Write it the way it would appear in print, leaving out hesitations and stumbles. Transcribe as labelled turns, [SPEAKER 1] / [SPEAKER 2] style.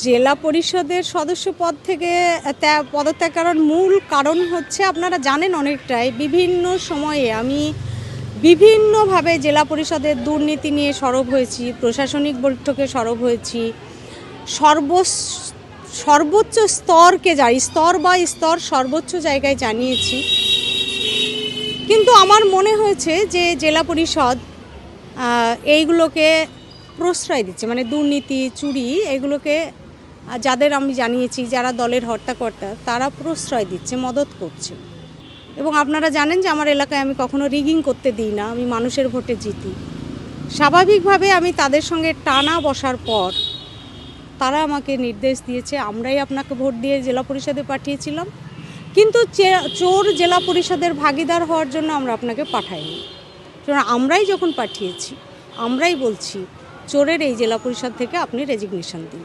[SPEAKER 1] জেলা পরিষদের সদস্য পদ থেকে পদত্যাগ করার মূল কারণ হচ্ছে আপনারা জানেন অনেকটাই বিভিন্ন সময়ে আমি বিভিন্নভাবে জেলা পরিষদের দুর্নীতি নিয়ে সরব হয়েছি, প্রশাসনিক বৈঠকে সরব হয়েছি, সর্বোচ্চ স্তরকে স্তর সর্বোচ্চ জায়গায় জানিয়েছি। কিন্তু আমার মনে হয়েছে যে জেলা পরিষদ এইগুলোকে প্রশ্রয় দিচ্ছে, মানে দুর্নীতি, চুরি, এগুলোকে যাদের আমি জানিয়েছি, যারা দলের হর্তাকর্তা, তারা প্রশ্রয় দিচ্ছে, মদত করছে। এবং আপনারা জানেন যে আমার এলাকায় আমি কখনো রিগিং করতে দিই না, আমি মানুষের ভোটে জিতি। স্বাভাবিকভাবে আমি তাদের সঙ্গে টানা বসার পর তারা আমাকে নির্দেশ দিয়েছে, আমরাই আপনাকে ভোট দিয়ে জেলা পরিষদে পাঠিয়েছিলাম, কিন্তু চোর জেলা পরিষদের ভাগিদার হওয়ার জন্য আমরা আপনাকে পাঠাইনি। আমরাই যখন পাঠিয়েছি, আমরাই বলছি চোরের এই জেলা পরিষদ থেকে আপনি রেজিগনেশন দিন।